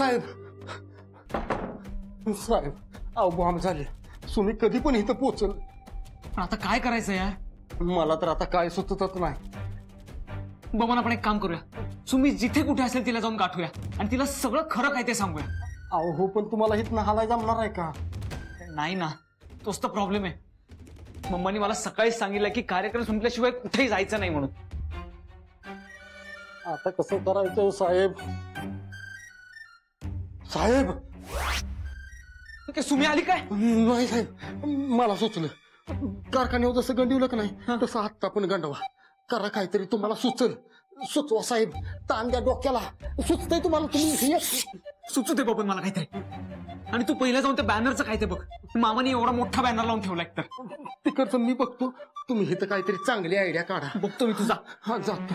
साहेब साहेब अहो बॉम्ब झाले. सुमी कधी पण इथं पोचल. पण आता काय करायचं यार? मला तर आता काय सुचतच नाही. बबन आपण एक काम करूया, सुमी जिथे कुठे असेल तिला जाऊन गाठूया आणि तिला सगळं खरं काय ते सांगूया. अहो हो, पण तुम्हाला इथं हालाय जमणार आहे का? नाही ना, तोच तर प्रॉब्लेम आहे. मम्मानी मला सकाळीच सांगितलं की कार्यक्रम संपल्याशिवाय कुठेही जायचं नाही म्हणून. आता कसं करायचं साहेब? साहेब सुमी आली काय? नाही साहेब, मला सुचलं. कारखान्यावर जसं गंडवलं का नाही तसं आत्ता पण गंडवा. करा काहीतरी, तुम्हाला सुचल. सुचवा साहेब, ताण द्या डोक्याला. सुचतंय तुम्हाला? तुम्ही सुचू दे बबन मला काहीतरी. आणि तू पहिला जाऊन त्या बॅनरचं काय ते बघ. मामाने एवढा मोठा बॅनर लावून ठेवलाय. तर तिकडचं मी बघतो, तुम्ही इथं काहीतरी चांगली आयडिया काढा. बघतो मी तुझा. हा जातो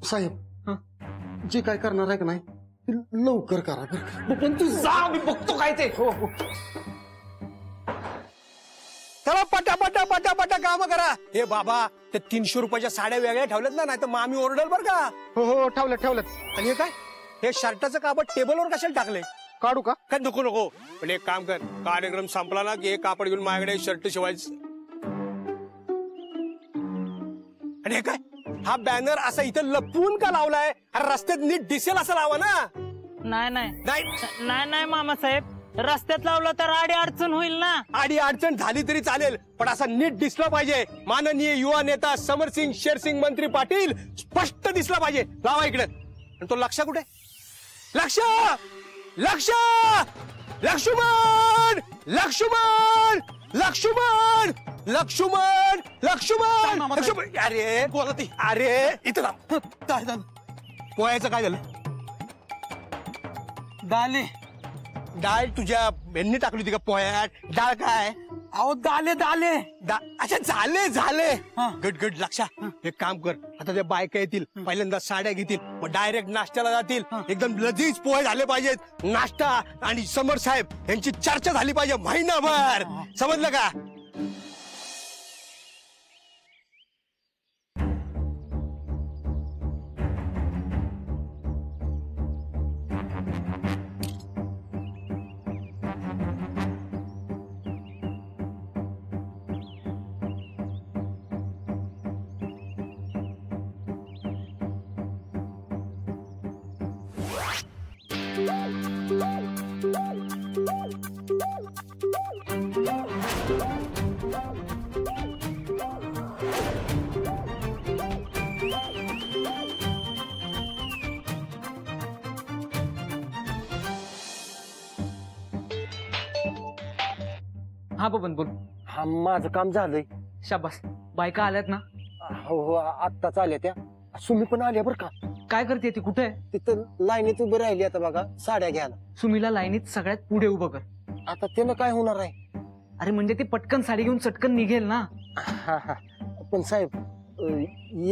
साहेब. जे काय करणार आहे का नाही लवकर करा बरं. पण तू जा, मी बघतो काय ते. हो हो. चला पटापटा पटापटा काम करा. हे बाबा, ते 300 रुपयाच्या साड्या वेगळ्या ठेवल्यात ना, नाही तर मामी ओरडल बरं का. हो हो, ठेवल्यात. आणि हे काय, हे शर्टाचं कापड टेबलवर कशाला टाकले? काढू का? काय नको नको. पण एक काम कर, कार्यक्रम संपला ना की हे कापड घेऊन माझ्याकडे शर्ट शिवायचं. आणि हे काय, हा बॅनर असा इथं लपवून का लावलाय? रस्त्यात नीट दिसेल असं लावा ना. नाही मामासाहेब, रस्त्यात लावलं तर आडी अडचण होईल ना. आडी अडचण झाली तरी चालेल, पण असा नीट दिसला पाहिजे. माननीय युवा नेता समरसिंग शेरसिंग मंत्री पाटील स्पष्ट दिसला पाहिजे. लावा इकडे. आणि तो लक्ष कुठे? लक्ष लक्ष लक्ष्मण लक्ष्मण लक्ष्मण लक्ष्मण लक्ष्मण लक्ष्मण. अरे बोला ती. अरे इथं काय झालं? पोह्याचं काय झालं? दाले डाळ तुझ्या यांनी टाकली होती का पोह्यात? डाळ काय? अहो दाले अच्छा झाले. गट लक्षा. एक काम कर, आता त्या बायका येतील, पहिल्यांदा साड्या घेतील, मग डायरेक्ट नाश्त्याला जातील. एकदम लजीज पोहे झाले पाहिजेत. नाश्ता आणि समर साहेब यांची चर्चा झाली पाहिजे महिनाभर. समजलं का? हा बबन बोल. हा, माझं काम झालंय. शाबास. बायका आल्यात ना? हो हो, आत्ताच आल्या त्या. सुमी पण आल्या बरं का. काय करते ती? कुठे आहे? तिथं लाईनीत उभी राहिली आता बघा साड्या घ्यायला. सुमीला लाईनीत सगळ्यात पुढे उभं कर. आता त्यानं काय होणार आहे? अरे म्हणजे ती पटकन साडी घेऊन चटकन निघेल ना. हा हा, पण साहेब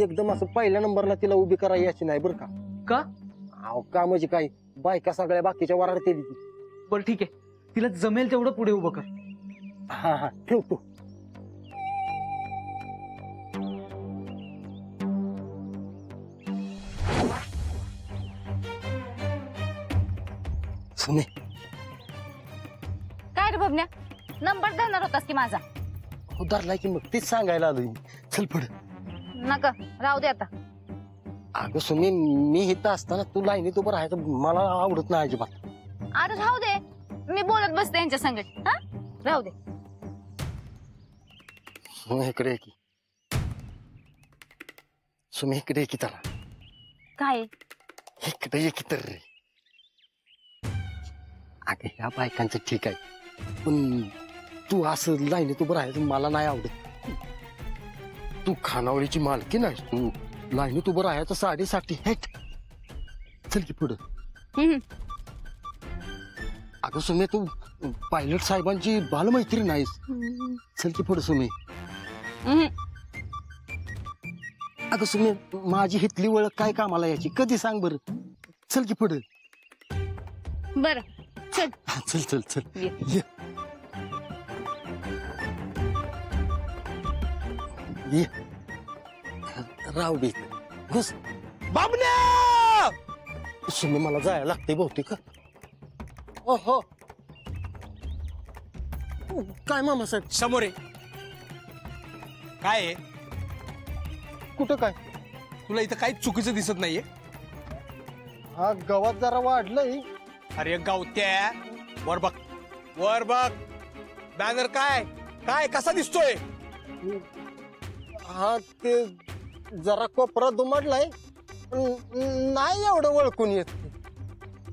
एकदम असं पहिल्या नंबरला तिला उभी करायची याची नाही बरं का. का? अहो का म्हणजे काय, बायका सगळ्या बाकीच्या वरार केली. बरं ठीक आहे, तिला जमेल तेवढं पुढे उभं कर. हा हा, ठेवतो. सुने. काय रे बबन्या, नंबर देणार होतास की माझा? उधारलाय की, मग तेच सांगायला आलोय. चल पुढे. नका, राहू दे आता. अगं सुने, मी इथं असताना तू लाईनीत उभं राहायचं मला आवडत नाही अजिबात. अरे राहू दे, मी बोलत बसते यांच्या संगत. हा, राहू दे. सुमे इकडे ये की. सुमे इकडे ये की. त्याला काय इकडे ये की. तर अगं ह्या बायकांचं ठीक आहे, पण तू असं लाईनीत उभं राहायचं मला नाही आवडत. तू खानावळीची मालकी नाही. तू लाईनीत उभं राहायचं साडीसाठी. हेट चल की पुढं. अगं सुमे, तू पायलट साहेबांची बालमैत्री नाहीस. चल की पुढं सुमे. अगं सुमे, माझी हितली ओळख काय कामाला याची? कधी सांग बरं. चल की पुढं. बर चल. चल चल चल ये. ये राव बी घुस बाबण्या सुमे मला जायला लागते बहुतेक. हो काय मामा साहेब? समोर आहे. काय आहे? कुठं काय? तुला इथं काही चुकीचं दिसत नाहीये? हा गवत जरा वाढलंय. अरे गावत्या, वर बघ, वर बघ. बॅनर काय काय कसा दिसतोय? हा ते जरा कोपरा दुमडलाय. नाही एवढं ओळखून येत.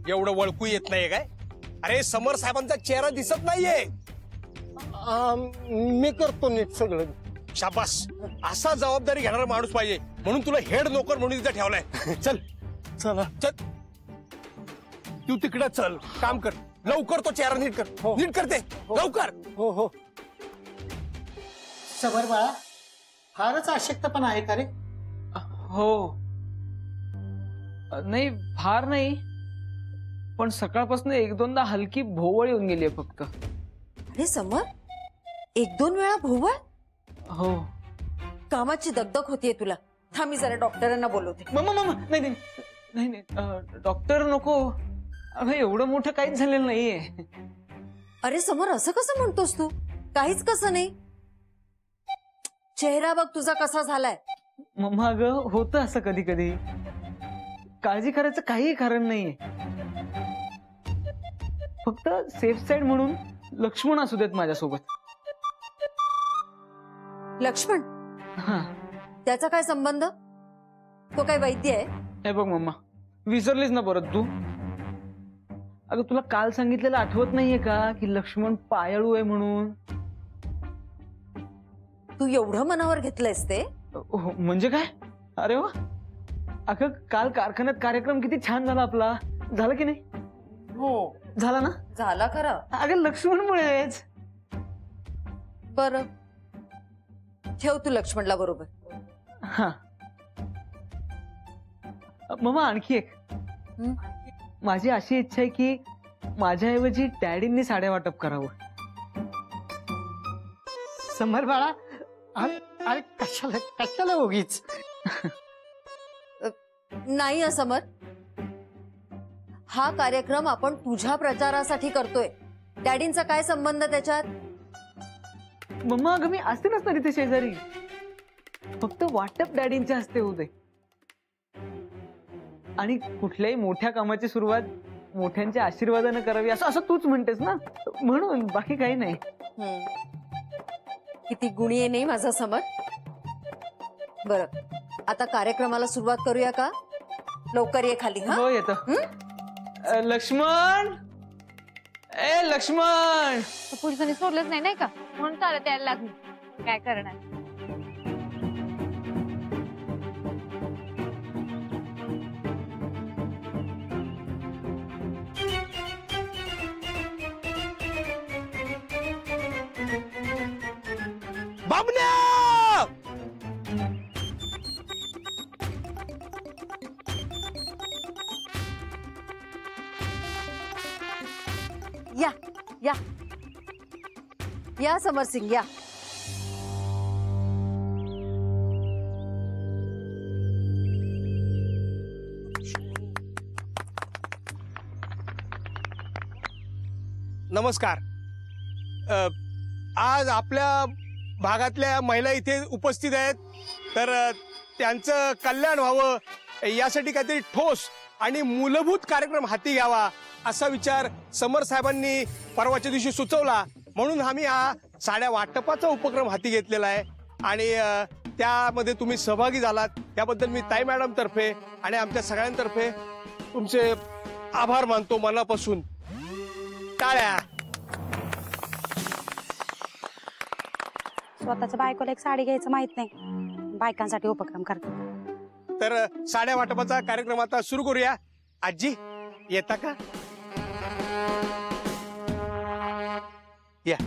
एवढं वळकू येत नाहीये काय? अरे समर साहेबांचा चेहरा दिसत नाहीये. मी करतो नीट सगळं. शाबास, असा जबाबदारी घेणारा माणूस पाहिजे म्हणून तुला हेड नोकर म्हणून तिथे ठेवलाय. चल चला. चल तू तिकडे चल, काम कर लवकर. तो चेहरा नीट कर. हो. नीट करते लवकर. हो. समर बाळा, फारच अशक्तपणा आहे का रे? हो. नाही फार नाही, पण सकाळपासून एक दोनदा हलकी भोवळ येऊन गेली आहे फक्त. अरे समर, 1-2 वेळा भोवळ? हो. कामाची दगदग होतीये तुला. थांब, मी जरा डॉक्टरांना बोलवते. मम्मा नाही डॉक्टर नको. अगं एवढं मोठं काहीच झालेलं नाहीये. अरे समर, असं कसं म्हणतोस तू? काहीच कसं नाही. चेहरा बघ तुझा कसा झालाय. मम्मा अगं होतं असं कधी कधी. काळजी करायचं काही कारण नाहीये. फक्त सेफ साईड म्हणून लक्ष्मण असू देत माझ्यासोबत. लक्ष्मण? हा. त्याचा काय संबंध? तो काय वैद्य आहे? हे बघ मम्मा, विसरलीस ना परत तू? अगं तुला काल सांगितलेलं आठवत नाहीये का की लक्ष्मण पायाळू आहे म्हणून? तू एवढं मनावर घेतलंयस ते? म्हणजे काय? अरे वा. अगं काल कारखान्यात कार्यक्रम किती छान झाला आपला. झाला की नाही? हो झाला ना? झाला खरं. अगं लक्ष्मणमुळेच. बरं, ठेव तू लक्ष्मणला बरोबर. हा. मम्मा आणखी एक. माझी अशी इच्छा आहे की माझ्याऐवजी डॅडींनी साड्या वाटप करावं. समर बाळा, अरे कशाला उगीच? नाही समर, हा कार्यक्रम आपण तुझ्या प्रचारासाठी करतोय. डॅडींचा काय संबंध त्याच्यात? मम्मा अगं मी असते नसणार इथे शेजारी. फक्त वाटप डॅडींच्या हस्ते होते. आणि कुठल्याही मोठ्या कामाची सुरुवात मोठ्यांच्या आशीर्वादानं करावी असं तूच म्हणतेस ना, म्हणून बाकी काही नाही. किती गुणी आहे नाही माझा समर. बरं, आता कार्यक्रमाला सुरुवात करूया का? लवकर ये खाली. हो येतो. लक्ष्मण, ए लक्ष्मण. पोलिसांनी सोडलंच नाही का, म्हणून चालत यायला लागली. काय करणार? बाबण्या, या या या समर सिंग या. नमस्कार. आज आपल्या भागातल्या महिला इथे उपस्थित आहेत, तर त्यांचं कल्याण व्हावं यासाठी काहीतरी ठोस आणि मूलभूत कार्यक्रम हाती घ्यावा असा विचार समर साहेबांनी परवाच्या दिवशी सुचवला. म्हणून आम्ही हा साड्या वाटपाचा उपक्रम हाती घेतलेला आहे. आणि त्यामध्ये तुम्ही सहभागी झालात त्याबद्दल मी ताई मॅडम तर्फे आणि आमच्या सगळ्यांतर्फे तुमचे आभार मानतो मनापासून. टाळ्या. स्वतःच्या बायकोला एक साडी घ्यायचं माहित नाही, बायकांसाठी उपक्रम करतात. तर साड्या वाटपाचा कार्यक्रम आता सुरू करूया. आजी येता का? या.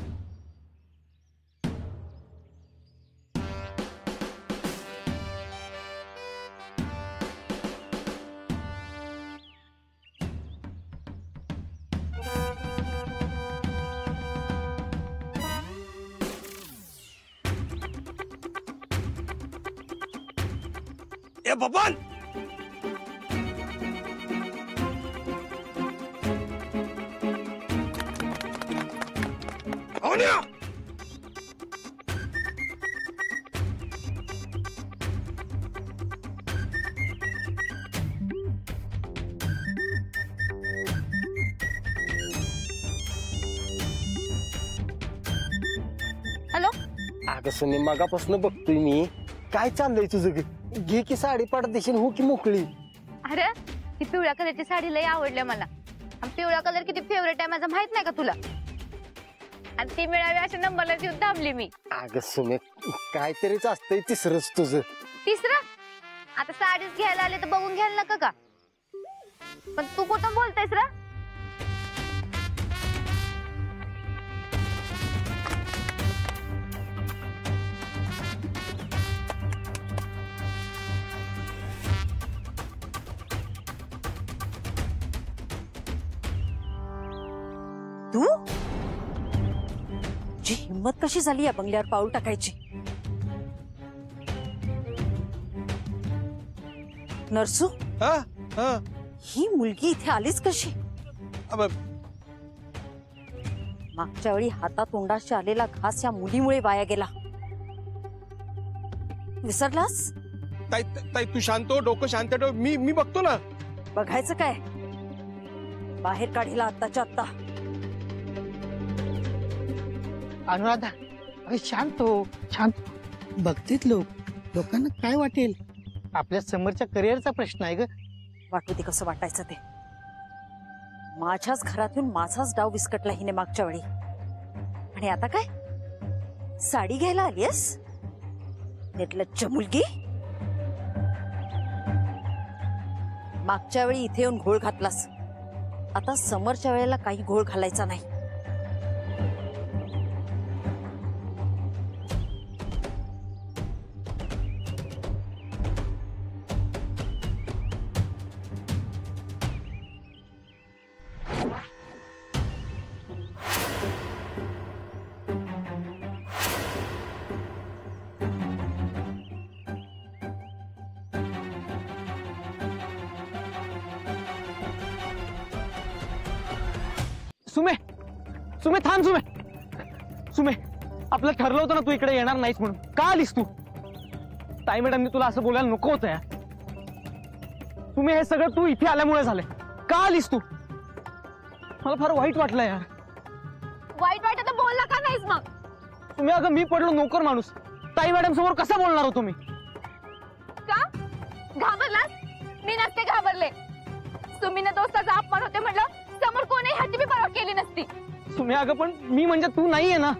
ए बबन, सोन्या हॅलो. अगं सोने मगापासून बघतोय मी. काय चाललंय तुझं ग? घे की साडी पडदेशील हो की मोकळी. अरे ती पिवळ्या कलरची साडी लई आवडल्या मला. आणि पिवळा कलर किती फेवरेट आहे माझा माहित नाही का तुला? आणि ती मिळावी अशा नंबरला येऊन थांबली मी. अगं सोने काहीतरीच असतंय तिसरंच तुझं. तिसरं आता साडीच घ्यायला आले तर बघून घ्यायला नका का? पण तू कुठं बोलतेस रा? तू जी हिंमत कशी झाली या बंगल्यावर पाऊल टाकायची? नरसू, हा हा ही मुलगी इथे आलीच कशी? अब मागच्या वेळी हातातोंडाशी आलेला घास या मुलीमुळे वाया गेला. विसरलास? ताई ताई तू शांत हो, डोकं शांत ठेव. मी बघतो ना. बघायचं काय? बाहेर काढीला आत्ताच्या आत्ता. अनुराधा अरे शांत हो, शांत. बघतेत लोकांना काय वाटेल? आपल्या समोरच्या करिअरचा प्रश्न आहे ग. वाटू दे कसं वाटायचं ते. माझ्याच घरातून माझाच डाव विस्कटला हिने मागच्या वेळी. आणि आता काय? साडी घ्यायला आलीयस? निर्लज्ज मुलगी. मागच्या वेळी इथे येऊन घोळ घातलास. आता समोरच्या वेळेला काही घोळ घालायचा नाही. सुमे सुमे थांब. सुमे आपलं ठरलं होतं ना तू इकडे येणार नाहीस म्हणून. का आलीस तू? ताई मॅडमने तुला असं बोलायला नको होतं यार. सुमे हे सगळं तू इथे आल्यामुळे झालंय. का आलीस तू? मला फार वाईट वाटलं यार. वाईट वाटत तर बोलला का नाहीस मग? सुमे अगं मी पडलो नोकर माणूस. ताई मॅडम समोर कसा बोलणार होतो मी? का घाबरलास? मी नसते घाबरले. सुमीने दोस्ताचा अपमान होते म्हटलं समोर कोणी ह्याची बी पर्वा केली नसती. सुमे अगं पण मी म्हणजे तू नाहीये ना.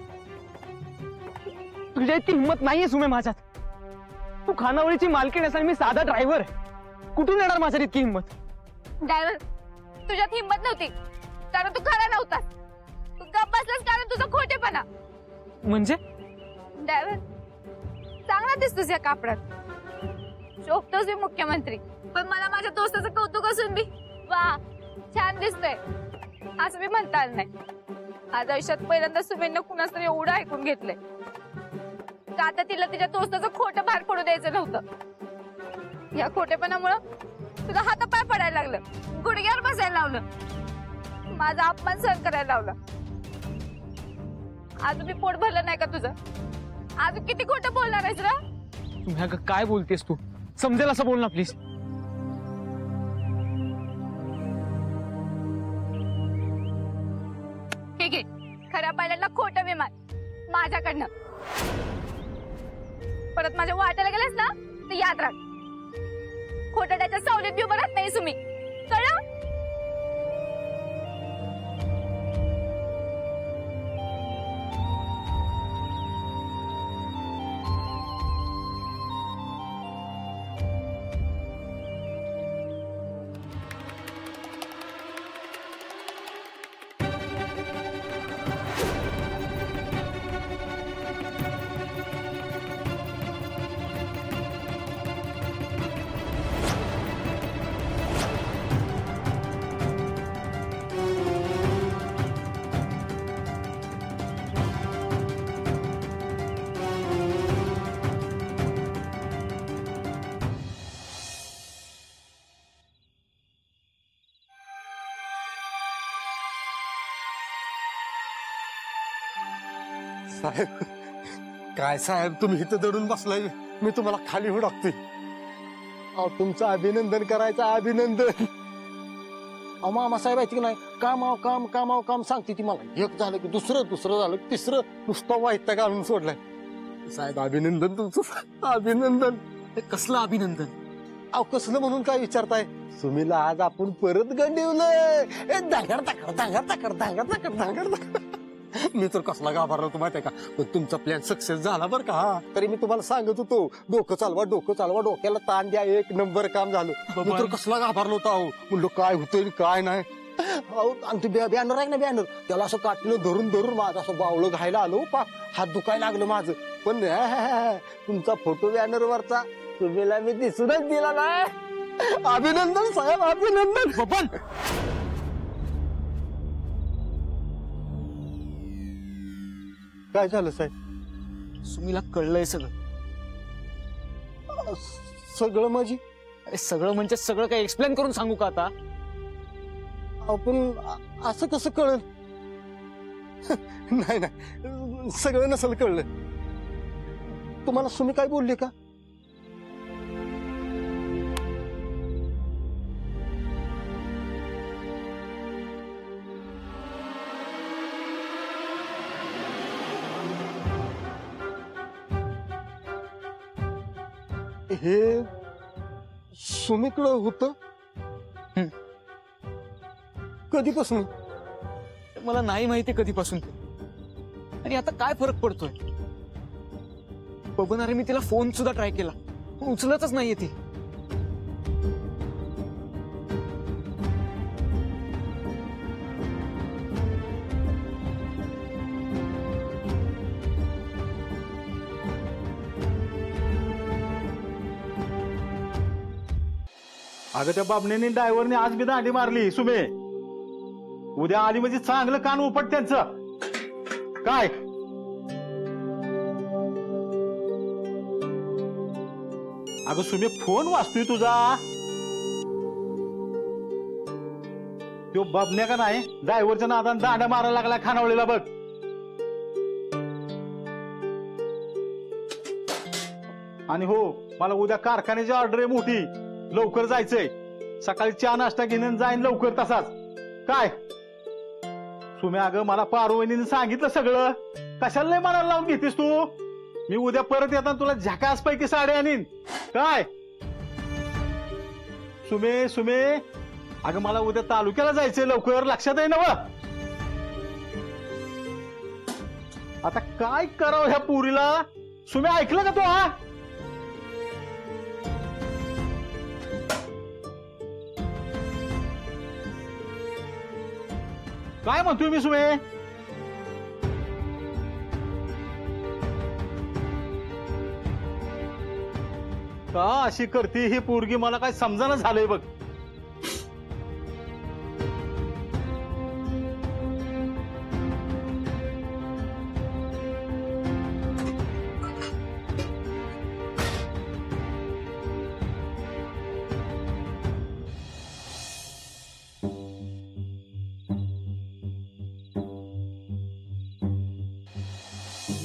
तुझ्या इतकी हिंमत नाहीये सुमे माझ्यात. तू खानावळीची मालकीण आहेस आणि मी साधा ड्रायव्हर आहे. कुठून येणार माझ्यात इतकी हिंमत? ड्रायव्हर तुझ्यात हिंमत नव्हती कारण तू खरा नव्हतास. तू गप्प बसलास कारण तुझा खोटेपणा. म्हणजे ड्रायव्हर चांगला दिसतोस या कापडात. शोभतोस बी मुख्यमंत्री. पण मला माझ्या दोस्ताचं कौतुक असून बी वा छान दिसतोय असं मी म्हणता आलं नाही. आज आयुष्यात पहिल्यांदा सुमेनं कुणाच तरी एवढं ऐकून घेतलंय का आता तिला तिच्या दोस्ताचं खोटं बाहेर पडू द्यायचं नव्हतं. या खोटेपणामुळं तुला हातापाय पडायला लागलं, गुडघ्यावर बसायला लावलं, माझा अपमान सहन करायला लावला. अजून मी पोट भरलं नाही का तुझं? अजून किती खोटं बोलणार आहेस रा? तुम्ही अगं काय बोलतेस तू? समजेल असं बोल ना प्लीज. ठीक आहे खऱ्या पायलटला खोटं विमान माझ्याकडनं. परत माझ्या वाट्याला गेलेस ना तर याद राख खोटं त्याच्या सावलीत बी उभं राहत नाही तुम्ही. कळलं? साहेब काय साहेब तुम्ही इथं दडून बसलाय मी तुम्हाला खाली हुडकतोय अहो तुमचं अभिनंदन करायचं अभिनंदन अहो मामासाहेब आहे की नाही काम सांगते ती मला एक झालं की दुसरं झालं की तिसरं नुसतं वाईट घालून सोडलाय साहेब अभिनंदन तुमचं अभिनंदन. हे कसलं अभिनंदन? अहो कसलं म्हणून काय विचारताय सुमीला आज आपण परत गंडवलंय धांगर मी तर कसला घाबरलो होतो माहितीये का पण तुमचा प्लॅन सक्सेस झाला बरं का. तरी मी तुम्हाला सांगत होतो डोकं चालवा डोक्याला ताण द्या एक नंबर काम झालं. मी तर कसला घाबरलो होता अहो म्हणलो काय होतंय काय नाही. अहो आणि ते बॅनर आहे ना बॅनर त्याला असं काटलं धरून माझं असं बावळं घायला आलो हात दुखायला लागलं माझं पण तुमचा फोटो बॅनर वरचा तुम्हाला मी दिसूनच दिला नाही. अभिनंदन साहेब अभिनंदन. बबन काय झालं साहेब सुमीला कळलंय सगळं. सगळं माझी अरे सगळं म्हणजे सगळं काही एक्सप्लेन करून सांगू का आता? आपण असं कसं कळलं नाही सगळं नसेल कळलं. तुम्हाला सुमी काय बोलली का? हे सुमीकडं होत कधीपासून? मला नाही माहिती कधीपासून आणि आता काय फरक पडतोय. बबन अरे मी तिला फोन सुद्धा ट्राय केला उचलतच नाहीये ती. अगं त्या बाबण्याने ड्रायव्हरने आज बी दांडी मारली सुमे. उद्या आली म्हणजे चांगलं कान उपट त्यांचं. काय अगं सुमे फोन वाचतोय तुझा. तो बाबण्या का नाही ड्रायव्हरच्या नादान दांडा मारायला लागला खानावळीला बघ. आणि हो मला उद्या कारखान्याची ऑर्डर आहे मोठी लवकर जायचंय. सकाळी चहा नाश्ता घेऊन जाईन लवकर तसाच. काय सुमे अगं मला पारुवणीने सांगितलं सगळं कशाला लय मनाला लावून घेतेस तू. मी उद्या परत येताना तुला झकास पैकी साड्या आणीन. काय सुमे अगं मला उद्या तालुक्याला जायचंय लवकर लक्षात आहे ना व. आता काय करावं ह्या पुरीला. सुमे ऐकलं का तू? हा काय म्हणतोय मी सुमे? का अशी करते ही पोरगी मला काय समजायला झालंय बघ.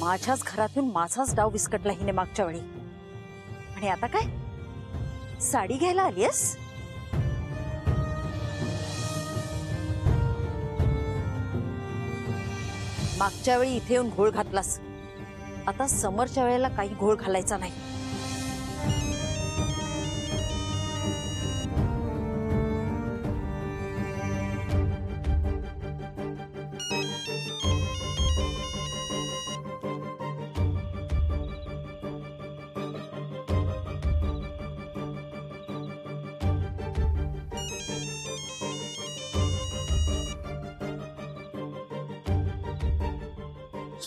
माझ्याच घरातून माझाच डाव विस्कटला हिने मागच्या वेळी आणि आता काय साडी घ्यायला आलीयस? मागच्या वेळी इथे येऊन घोळ घातलास आता समोरच्या वेळेला काही घोळ घालायचा नाही.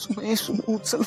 सुमे उचल.